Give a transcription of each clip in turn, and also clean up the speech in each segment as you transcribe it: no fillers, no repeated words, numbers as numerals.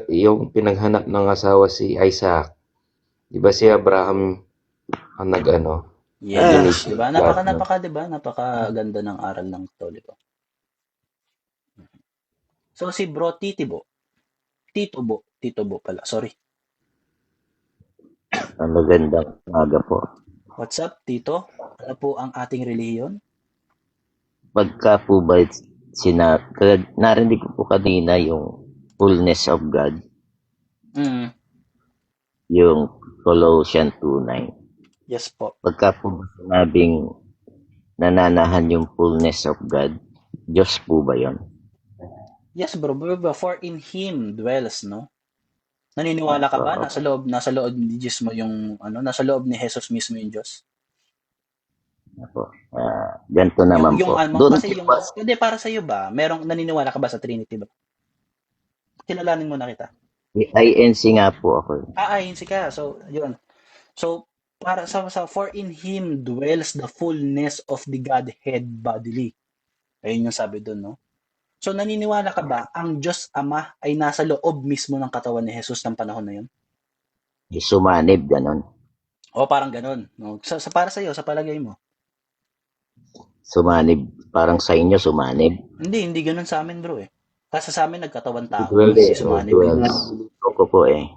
yung pinaghanap ng asawa si Isaac. Di ba si Abraham ang Yes, 'di nag-initiate ba? lahat nun? Napakaganda ng aral ng Katoliko. So si Bro Tito Bo pala. Sorry. Magandang umaga po. What's up, Tito? Ano po ang ating relihiyon? Pagka po ba narinig ko po kanina yung fullness of God, Mm, yung Colossians 2:9. yes po. Pagka po ba sinabing nananahan yung fullness of God, Diyos po ba yun? Yes, bro. For in Him dwells, no? Naniniwala ka ba nasa loob ni Diyos mo yung nasa loob ni Jesus mismo yung Diyos? Ganito naman po. Doon Kasi yung hindi para sa iyo ba, naniniwala ka ba sa Trinity ba? Kilalanin mo na kita. INC nga po ako. Ayun si ka. So, yun. So, para sa for in Him dwells the fullness of the Godhead bodily. Ayun yung sabi doon, no? So, naniniwala ka ba ang Diyos Ama ay nasa loob mismo ng katawan ni Jesus ng panahon na yun? Sumanib, ganon. O parang ganun. No? Para sa iyo, sa palagay mo? Sumanib. Parang sa inyo, sumanib. Hindi ganun sa amin, bro eh. Kasi sa amin, nagkatawang tao. Hindi Sumanib. ko po eh.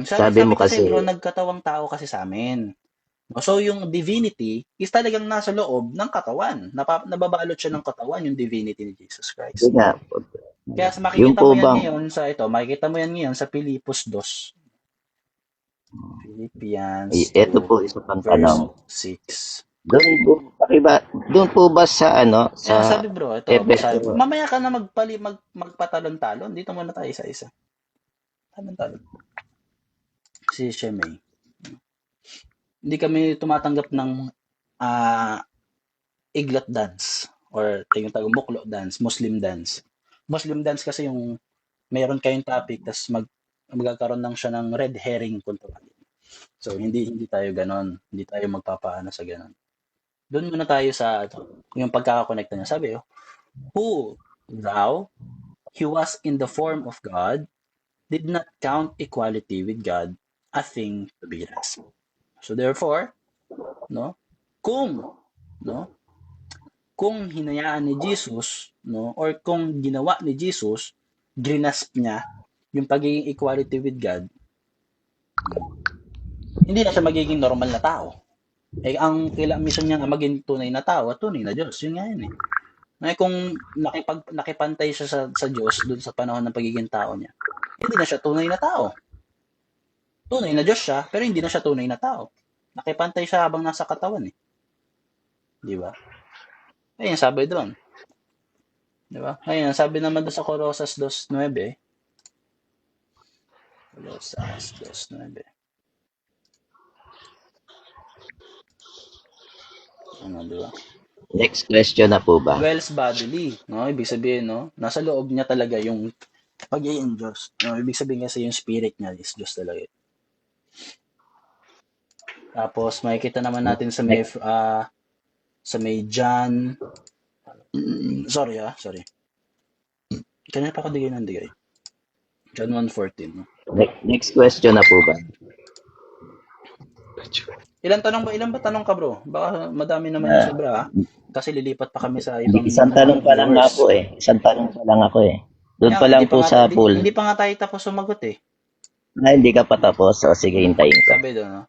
Sabi mo kasi, bro, nagkatawang tao kasi sa amin. So, yung divinity is talagang nasa loob ng katawan. Nababalot siya ng katawan, yung divinity ni Jesus Christ. Hindi nga. Kaya makikita mo yan ngayon makikita mo yan ngayon sa Pilipos 2. Philippians 2, ito po isa pang tanong. 6. Doon po ba sa sabi bro, mamaya ka na magpatalon-talon. Dito muna tayo isa-isa. Talon-talon. Si Shemay. Hindi kami tumatanggap ng iglot dance or yung muklo dance, Muslim dance. Muslim dance kasi yung mayroon kayong topic tas magkakaroon lang siya ng red herring kung tawagin. So hindi tayo ganon. Hindi tayo magpapaano sa ganon. Doon muna tayo sa yung pagkakakonekta niya. Sabi, who thou, he was in the form of God, did not count equality with God a thing to be grasped. So therefore, kung hinayaan ni Jesus, or kung ginawa ni Jesus, grinasp niya yung pagiging equality with God, hindi na siya magiging normal na tao. Ang mission niya nga maging tunay na tao at tunay na Diyos. Yun nga yun eh. Kung nakipantay siya sa Diyos doon sa panahon ng pagiging tao niya, hindi na siya tunay na tao. Tunay na Diyos siya, pero hindi na siya tunay na tao. Nakipantay siya habang nasa katawan eh. Di ba? Ayun, sabi doon. Di ba? Ayun, sabi naman doon sa Colossus 2:9. Colossus 2:9. Diba? Next question na po ba? Dwells bodily, ibig sabihin, nasa loob niya talaga yung pagiging Diyos. Ibig sabihin kasi yung spirit niya is Diyos talaga. Tapos makikita naman natin sa may John. Sorry. Kanya pa ako digay. John 1:14. Next question na po ba? Ilan ba tanong ka, bro? Baka madami naman yung sobra, kasi lilipat pa kami sa ibang Isang tanong pa lang ako eh. Doon pa lang po sa pool. Hindi pa nga tayo tapos sumagot eh. Hindi ka pa tapos. So, sige, hintayin ko. Sabi doon,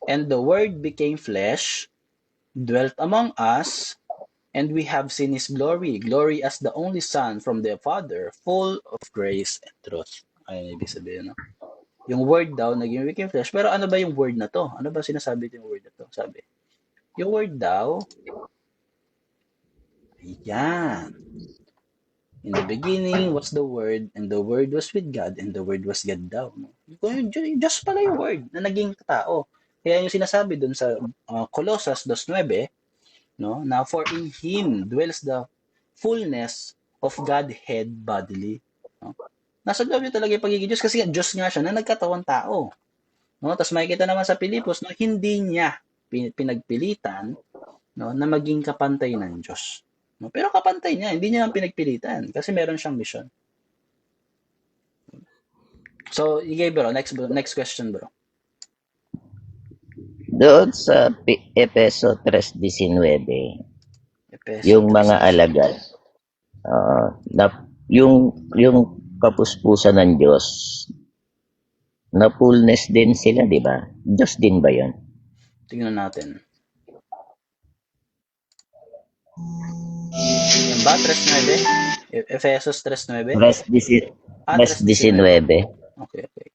and the Word became flesh, dwelt among us, and we have seen His glory as the only Son from the Father, full of grace and truth. Ayun ibig sabihin, Yung word daw, naging became flesh. Pero ano ba yung word na to? Ano ba sinasabi yung word na to? Sabi, yung word daw, yan. In the beginning was the Word, and the Word was with God, and the Word was God daw. Yung Diyos pala yung Word na naging tao. Kaya yung sinasabi dun sa Colossus 2:9, na for in Him dwells the fullness of Godhead bodily. Nasa loob niya talaga yung pagiging Diyos kasi Diyos nga siya na nagkatawang tao. Tapos makikita naman sa Pilipos, hindi niya pinagpilitan na maging kapantay ng Diyos. Pero kapantay niya, hindi niya pinagpilitan kasi meron siyang mission. So, okay, bro. Next question, bro. Doon sa Epeso 3:19, Efeso yung mga 3:19. alagad, na, yung kapuspusan ng Diyos, na fullness din sila, di ba? Diyos din ba yun? Tingnan natin. Yan ba? 3:9? Efesos 3:9? 3:19. 3:19. Okay, okay.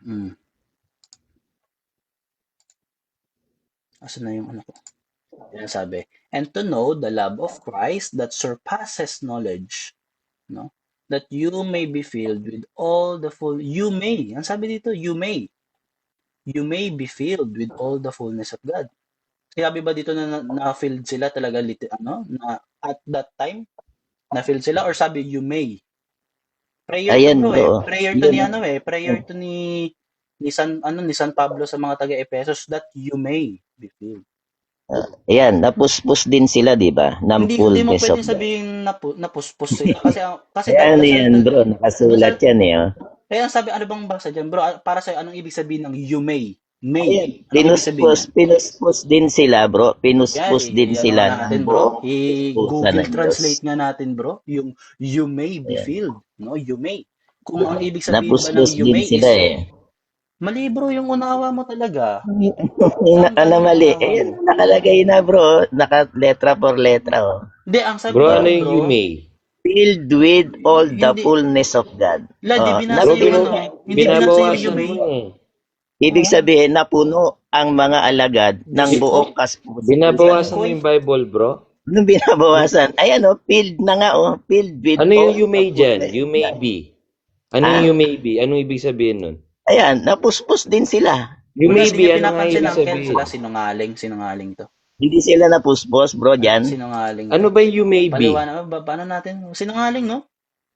Hmm. Asan na yung ano ko? Yan sabi. And to know the love of Christ that surpasses knowledge, no? That you may be filled with all the full, you may. Ang sabi dito, you may be filled with all the fullness of God. Sinabi ba dito na-filled sila talaga na at that time na-filled sila, or sabi you may? Prayer to Ayan, bro bro. Prayer to Yun. prayer to ni San Pablo sa mga taga-Efesos that you may be filled. Ayan, napuspos din sila, di ba? Ng Hindi mo fullness of pwedeng God. sabihin napuspos sila kasi Ayan doon yan, bro. Nakasulat yan eh. Oh. Kaya ang sabi, ano bang basa dyan, bro? Para sa'yo, anong ibig sabihin ng you may? Ayan, Anong ibig sabihin yan? pinuspos din sila, bro. Pinuspos din Ano sila nga natin, ng bro? buong puspusan I-Google ng Diyos. Translate nga natin, bro. Yung you may be Ayan. filled. No, you may. Kung ang ibig sabihin ba ng Napuspos you din may sila is, eh. mali, bro, yung unawa mo talaga. Ano mali? unawa Ayan, mo? nakalagay na, bro. Naka-letra for letra, oh. Hindi, ang sabi Bro, dito, ano yung bro, you may? Filled with all the hindi, fullness of God. di binasa Bro, yung hindi binasa yung you binabawasan may. mo eh. Ibig sabihin, napuno ang mga alagad ng Diyos buong ko. kaspusan. Binabawasan mo Koy. yung Bible, bro? Anong binabawasan? Ayan, oh, filled na nga, oh. Filled with Ano yung all you may the dyan? fullness You of may God. be. Ano yung you may be? Anong ibig sabihin nun? Ayan, napuspos din sila. You may Kasi be, niya ano nga pinapansin ibig lang, Ken, sabihin? sila sinungaling to. Hindi sila napuspos, bro, dyan. Sinungaling Ano to. ba yung you may be? Paliwanag, paano natin? Sinungaling, no?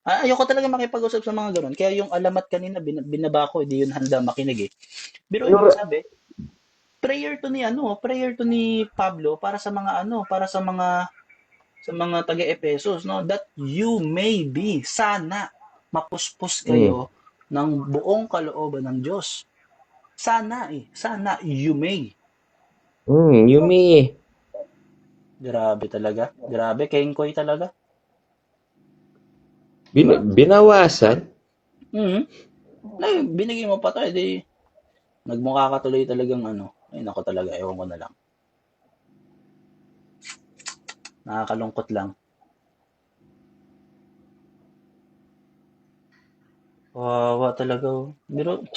Ayoko talaga makipag-usap sa mga ganun. Kaya yung alamat kanina, binaba ko, hindi yun handa makinig eh. Pero yung sabi, prayer to ni Pablo para sa mga taga-Epesos, no? That you may be, sana, mapuspos kayo ng buong kalooban ng Diyos. Sana you may. You may. Grabe talaga. Grabe, kengkoy talaga. Binawasan? Binigay mo pa to, edi nagmukha ka tuloy talagang ay nako talaga, ewan ko na lang. Nakakalungkot lang. Wawa talaga. Pero,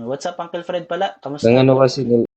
what's up, Uncle Fred pala? Kamusta? Ng ano kasi